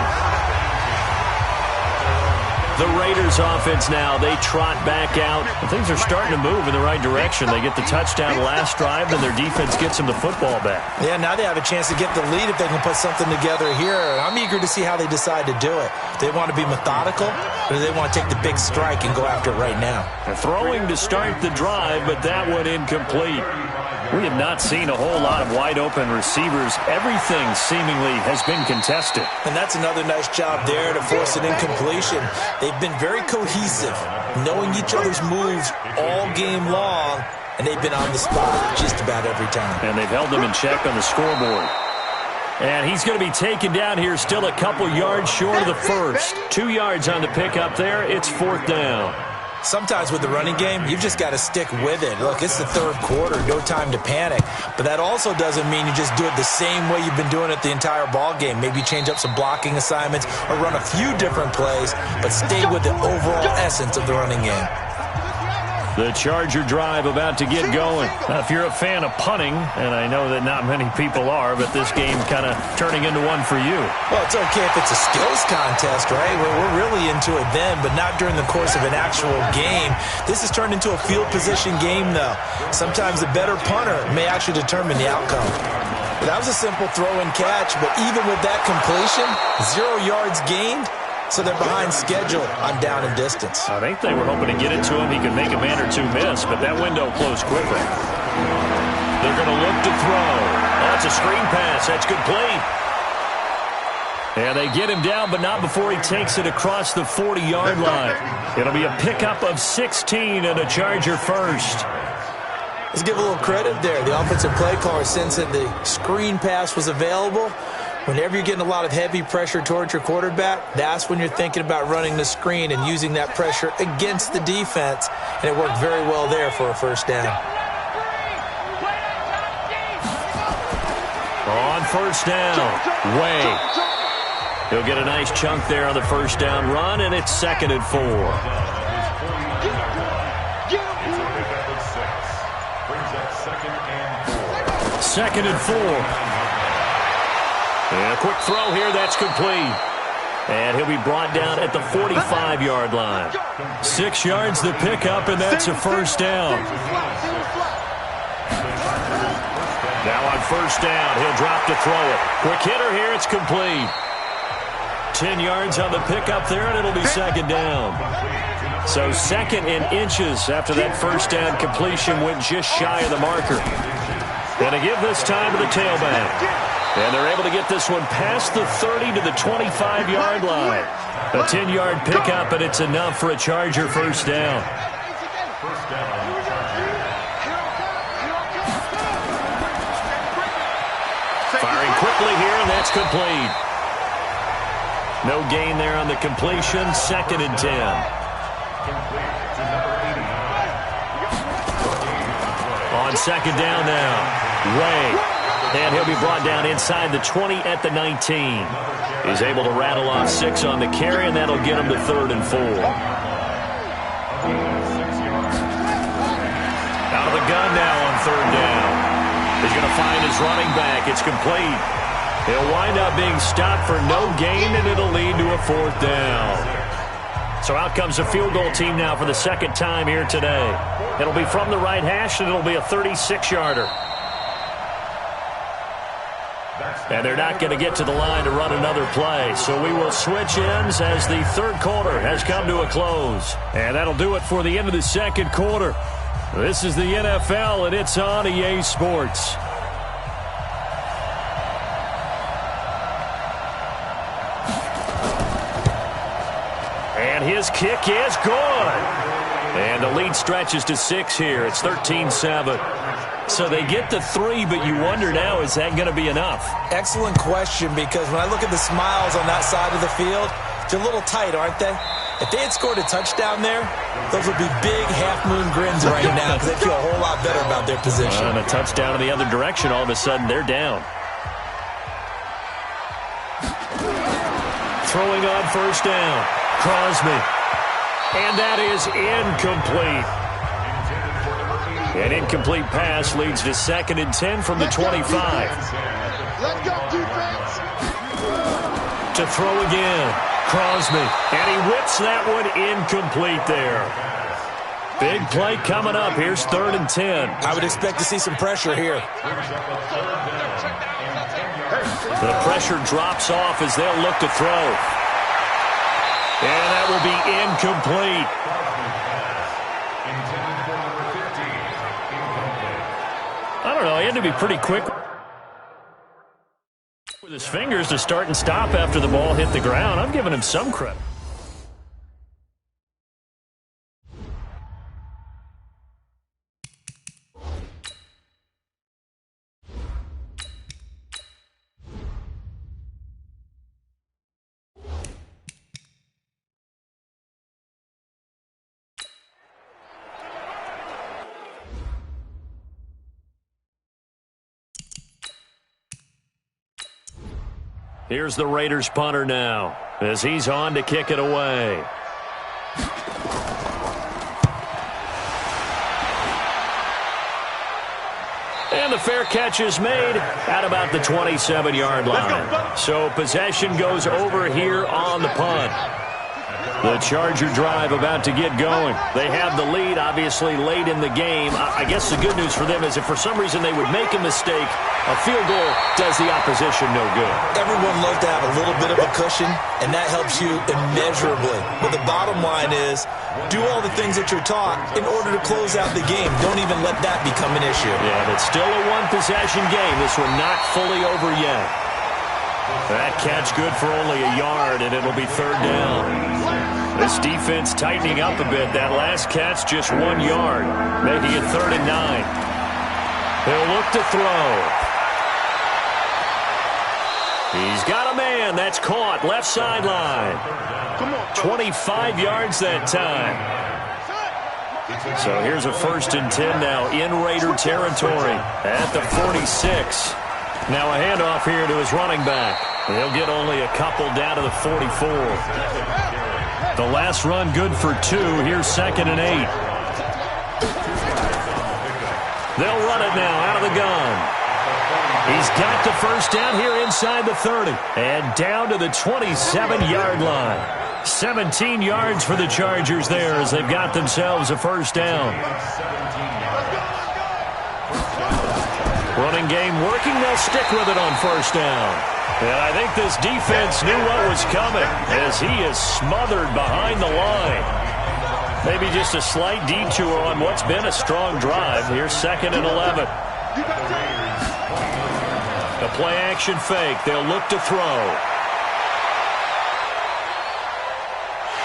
Speaker 2: The Raiders offense now, they trot back out. And things are starting to move in the right direction. They get the touchdown last drive, then their defense gets them the football back.
Speaker 3: Yeah, now they have a chance to get the lead if they can put something together here. I'm eager to see how they decide to do it. Do they want to be methodical, or do they want to take the big strike and go after it right now?
Speaker 2: They're throwing to start the drive, but that one incomplete. We have not seen a whole lot of wide-open receivers. Everything seemingly has been contested.
Speaker 3: And that's another nice job there to force an incompletion. They've been very cohesive, knowing each other's moves all game long, and they've been on the spot just about every time.
Speaker 2: And they've held them in check on the scoreboard. And he's going to be taken down here, still a couple yards short of the first. 2 yards on the pickup there. It's 4th down.
Speaker 3: Sometimes with the running game, you've just got to stick with it. Look, it's the third quarter, no time to panic. But that also doesn't mean you just do it the same way you've been doing it the entire ball game. Maybe change up some blocking assignments or run a few different plays, but stay with the overall essence of the running game.
Speaker 2: The Charger drive about to get going.
Speaker 1: Now, if you're a fan of punting, and I know that not many people are, but this game kind of turning into one for you.
Speaker 3: Well, it's okay if it's a skills contest, right? We're really into it then, but not during the course of an actual game. This has turned into a field position game, though. Sometimes the better punter may actually determine the outcome. That was a simple throw and catch, but even with that completion, 0 yards gained, so they're behind schedule on down and distance.
Speaker 1: I think they were hoping to get it to him. He could make a man or two miss, but that window closed quickly.
Speaker 2: They're going to look to throw. That's a screen pass. That's complete. And they get him down, but not before he takes it across the 40-yard line. It'll be a pickup of 16 and a Charger first.
Speaker 3: Let's give a little credit there. The offensive play caller sensed that the screen pass was available. Whenever you're getting a lot of heavy pressure towards your quarterback, that's when you're thinking about running the screen and using that pressure against the defense. And it worked very well there for a first down.
Speaker 2: On first down, Way. He'll get a nice chunk there on the first down run, and it's 2nd and 4. Second and 4. And a quick throw here, that's complete. And he'll be brought down at the 45-yard line. 6 yards the pickup, and that's a first down. Now on first down, he'll drop to throw it. Quick hitter here, it's complete. 10 yards on the pickup there, and it'll be 2nd down. So 2nd and inches after that first down completion went just shy of the marker. And to give this time to the tailback. And they're able to get this one past the 30 to the 25-yard line. A 10-yard pickup, and it's enough for a Charger first down. Firing quickly here, and that's complete. No gain there on the completion. 2nd and 10. On 2nd down now, Way. And he'll be brought down inside the 20 at the 19. He's able to rattle off 6 on the carry, and that'll get him to 3rd and 4. Out of the gun now on 3rd down. He's going to find his running back. It's complete. He'll wind up being stopped for no gain, and it'll lead to a 4th down. So out comes a field goal team now for the 2nd time here today. It'll be from the right hash, and it'll be a 36-yarder. And they're not going to get to the line to run another play. So we will switch ends as the 3rd quarter has come to a close. And that'll do it for the end of the 2nd quarter. This is the NFL, and it's on EA Sports. And his kick is good. And the lead stretches to 6 here. It's 13-7. So they get the 3, but you wonder now, is that going to be enough?
Speaker 3: Excellent question, because when I look at the smiles on that side of the field, they're a little tight, aren't they? If they had scored a touchdown there, those would be big half-moon grins right now because they feel a whole lot better about their position.
Speaker 1: And a touchdown in the other direction, all of a sudden they're down.
Speaker 2: Throwing on first down, Crosby. And that is incomplete. An incomplete pass leads to 2nd and 10 from the 25.
Speaker 4: Let's go, defense.
Speaker 2: To throw again, Crosby. And he whips that one incomplete there. Big play coming up. Here's 3rd and 10.
Speaker 3: I would expect to see some pressure here.
Speaker 2: The pressure drops off as they'll look to throw. And that will be incomplete.
Speaker 1: I don't know. He had to be pretty quick with his fingers to start and stop after the ball hit the ground. I'm giving him some credit.
Speaker 2: Here's the Raiders punter now as he's on to kick it away. And the fair catch is made at about the 27-yard line. So possession goes over here on the punt. The Charger drive about to get going. They have the lead, obviously, late in the game. I guess the good news for them is if for some reason they would make a mistake, a field goal does the opposition no good.
Speaker 3: Everyone loves to have a little bit of a cushion, and that helps you immeasurably. But the bottom line is, do all the things that you're taught in order to close out the game. Don't even let that become an issue.
Speaker 2: Yeah, it's still a one-possession game. This one not fully over yet. That catch good for only a yard, and it'll be third down. This defense tightening up a bit. That last catch just 1 yard, making it 3rd and 9. He'll look to throw. He's got a man. That's caught. Left sideline. 25 yards that time. So here's a 1st and 10 now in Raider territory at the 46. Now a handoff here to his running back. He'll get only a couple down to the 44. The last run good for 2. Here's 2nd and 8. They'll run it now out of the gun. He's got the first down here inside the 30. And down to the 27-yard line. 17 yards for the Chargers there as they've got themselves a first down. Running game working. They'll stick with it on first down. And I think this defense knew what was coming as he is smothered behind the line. Maybe just a slight detour on what's been a strong drive. Here's 2nd and 11. A play-action fake. They'll look to throw.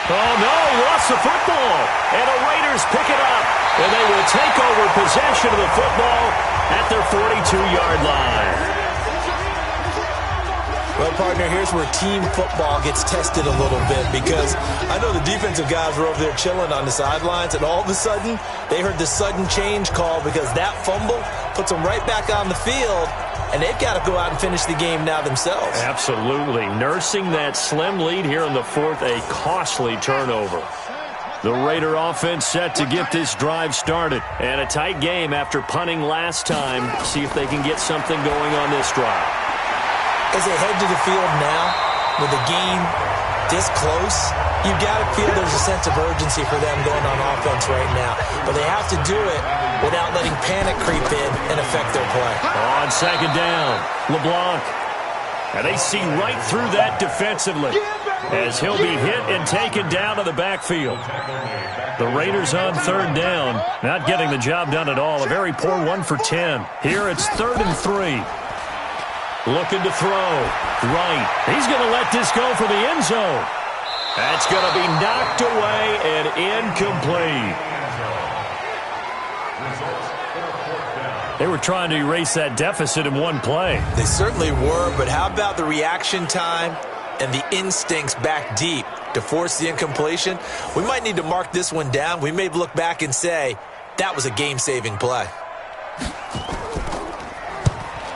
Speaker 2: Oh, no, lost the football. And the Raiders pick it up. And they will take over possession of the football at their 42-yard line.
Speaker 3: Well, partner, here's where team football gets tested a little bit because I know the defensive guys were over there chilling on the sidelines, and all of a sudden they heard the sudden change call because that fumble puts them right back on the field, and they've got to go out and finish the game now themselves.
Speaker 2: Absolutely. Nursing that slim lead here in the 4th, a costly turnover. The Raider offense set to get this drive started. And a tight game after punting last time. See if they can get something going on this drive.
Speaker 3: As they head to the field now, with the game this close, you've got to feel there's a sense of urgency for them going on offense right now. But they have to do it without letting panic creep in and affect their play.
Speaker 2: On 2nd down, LeBlanc. And they see right through that defensively as he'll be hit and taken down to the backfield. The Raiders on 3rd down, not getting the job done at all. A very poor 1 for 10. Here it's 3rd and 3. Looking to throw. Right. He's going to let this go for the end zone. That's going to be knocked away and incomplete. They were trying to erase that deficit in one play.
Speaker 3: They certainly were, but how about the reaction time and the instincts back deep to force the incompletion? We might need to mark this one down. We may look back and say, that was a game-saving play.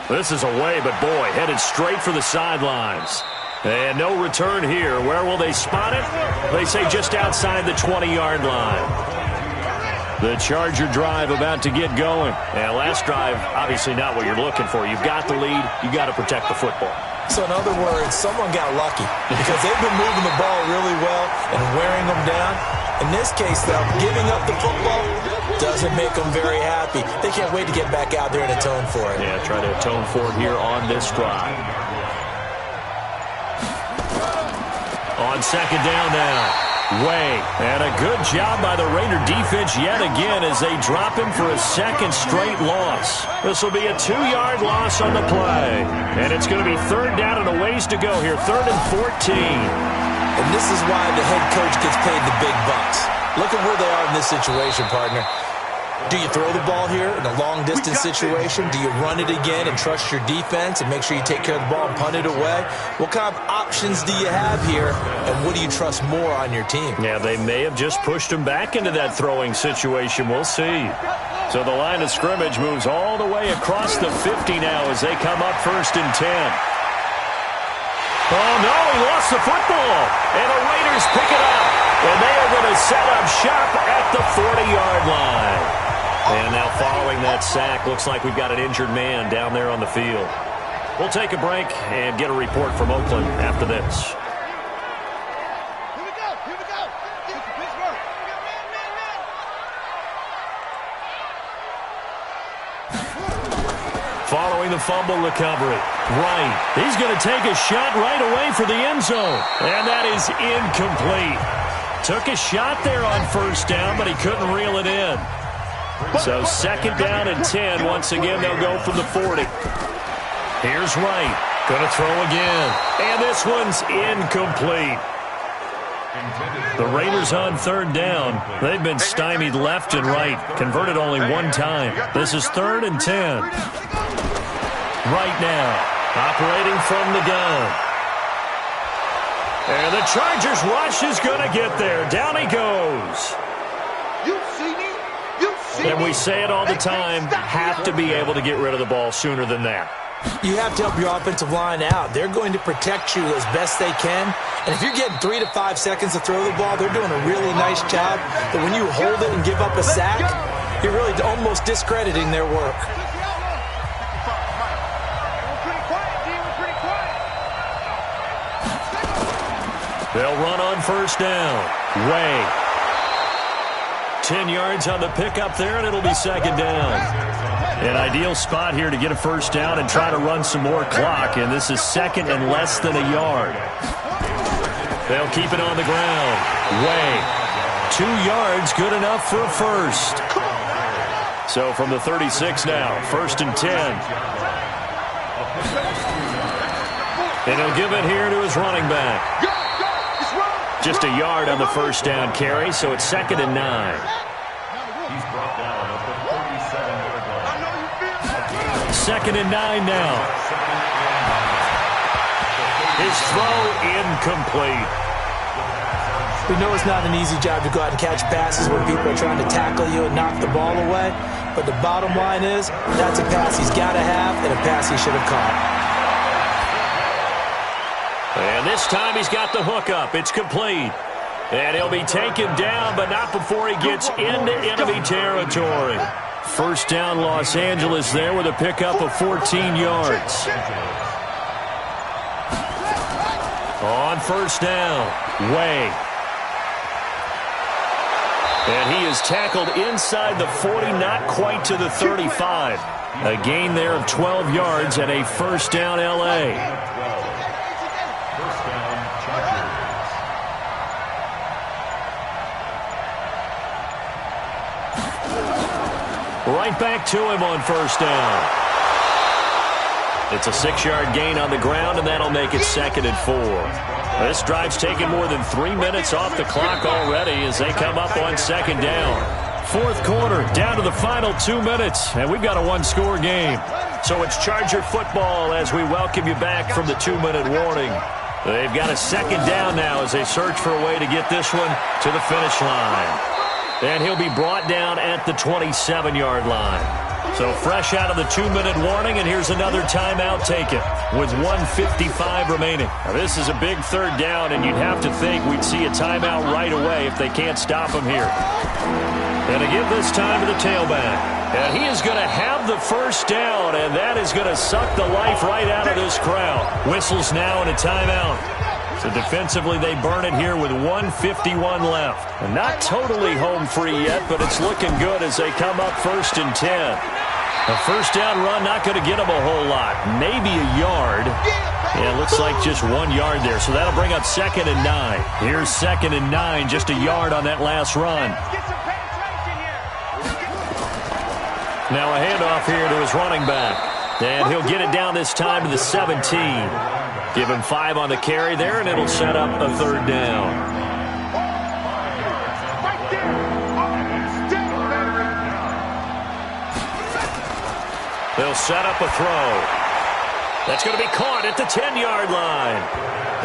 Speaker 2: This is away, but boy, headed straight for the sidelines. And no return here. Where will they spot it? They say just outside the 20-yard line. The Charger drive about to get going. And last drive, obviously not what you're looking for. You've got the lead. You've got to protect the football.
Speaker 3: So in other words, someone got lucky because they've been moving the ball really well and wearing them down. In this case, though, giving up the football doesn't make them very happy. They can't wait to get back out there and atone for it.
Speaker 2: Yeah, try to atone for it here on this drive. On 2nd down now. Way. And a good job by the Raider defense yet again as they drop him for a 2nd straight loss. This will be a 2-yard loss on the play. And it's going to be 3rd down and a ways to go here. 3rd and 14.
Speaker 3: And this is why the head coach gets paid the big bucks. Look at where they are in this situation, partner. Do you throw the ball here in a long-distance situation? Do you run it again and trust your defense and make sure you take care of the ball and punt it away? What kind of options do you have here, and what do you trust more on your team?
Speaker 2: Yeah, they may have just pushed him back into that throwing situation. We'll see. So the line of scrimmage moves all the way across the 50 now as they come up 1st and 10. Oh, no, he lost the football. And the Raiders pick it up. And they are going to set up shop at the 40-yard line. And now following that sack, looks like we've got an injured man down there on the field. We'll take a break and get a report from Oakland after this. Following the fumble recovery, Wright, he's going to take a shot right away for the end zone. And that is incomplete. Took a shot there on first down, but he couldn't reel it in. So second down and 10. Once again, they'll go from the 40. Here's Wright. Going to throw again. And this one's incomplete. The Raiders on third down. They've been stymied left and right. Converted only one time. This is 3rd and 10. Right now, operating from the gun. And the Chargers rush is going to get there. Down he goes. And we say it all the time, have to be able to get rid of the ball sooner than that.
Speaker 3: You have to help your offensive line out. They're going to protect you as best they can. And if you're getting 3 to 5 seconds to throw the ball, they're doing a really nice job. But when you hold it and give up a sack, you're really almost discrediting their work.
Speaker 2: They'll run on first down. Way. 10 yards on the pickup there, and it'll be second down. An ideal spot here to get a first down and try to run some more clock, and this is second and less than a yard. They'll keep it on the ground. Way. 2 yards, good enough for a first. So from the 36 now, 1st and 10. And he'll give it here to his running back. Just a yard on the first down carry, so it's 2nd and 9.
Speaker 4: He's brought down at the 37-yard line.
Speaker 2: 2nd and 9 now. His throw incomplete.
Speaker 3: We know it's not an easy job to go out and catch passes when people are trying to tackle you and knock the ball away. But the bottom line is, that's a pass he's got to have and a pass he should have caught.
Speaker 2: And this time he's got the hook up. It's complete. And he'll be taken down, but not before he gets into enemy territory. First down Los Angeles there with a pickup of 14 yards. On first down, Way. And he is tackled inside the 40, not quite to the 35. A gain there of 12 yards and a first down L.A. Right back to him on first down. It's a 6-yard gain on the ground, and that'll make it 2nd and 4. This drive's taken more than 3 minutes off the clock already as they come up on 2nd down. 4th quarter, down to the final 2 minutes, and we've got a 1-score game. So it's Charger football as we welcome you back from the 2-minute warning. They've got a 2nd down now as they search for a way to get this one to the finish line. And he'll be brought down at the 27-yard line. So fresh out of the 2-minute warning, and here's another timeout taken with 1:55 remaining. Now, this is a big 3rd down, and you'd have to think we'd see a timeout right away if they can't stop him here. And to give this time to the tailback. And he is going to have the first down, and that is going to suck the life right out of this crowd. Whistles now and a timeout. So defensively, they burn it here with 1:51 left. And not totally home free yet, but it's looking good as they come up 1st and 10. A first down run, not going to get them a whole lot. Maybe a yard. Yeah, it looks like just 1 yard there. So that'll bring up 2nd and 9. Here's 2nd and 9, just a yard on that last run. Now a handoff here to his running back. And he'll get it down this time to the 17. Give him 5 on the carry there, and it'll set up a 3rd down. They'll set up a throw. That's going to be caught at the 10-yard line.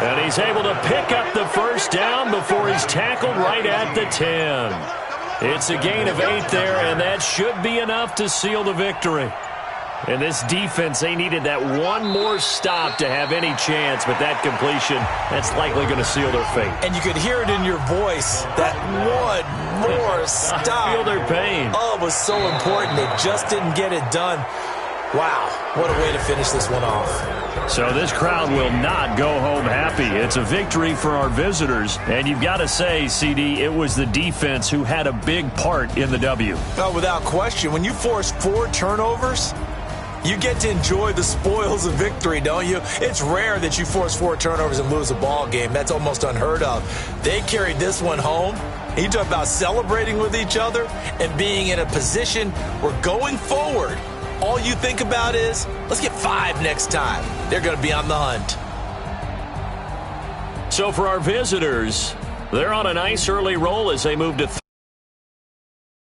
Speaker 2: And he's able to pick up the first down before he's tackled right at the 10. It's a gain of 8 there, and that should be enough to seal the victory. And this defense, they needed that one more stop to have any chance, but that completion, that's likely going to seal their fate.
Speaker 3: And you could hear it in your voice, that one more stop.
Speaker 2: I feel their pain.
Speaker 3: Oh, it was so important. They just didn't get it done. Wow, what a way to finish this one off.
Speaker 1: So this crowd will not go home happy. It's a victory for our visitors. And you've got to say, CD, it was the defense who had a big part in the W.
Speaker 3: Oh, without question. When you force 4 turnovers, you get to enjoy the spoils of victory, don't you? It's rare that you force 4 turnovers and lose a ball game. That's almost unheard of. They carried this one home. You talk about celebrating with each other and being in a position where going forward, all you think about is, let's get 5 next time. They're going to be on the hunt.
Speaker 2: So for our visitors, they're on a nice early roll as they move to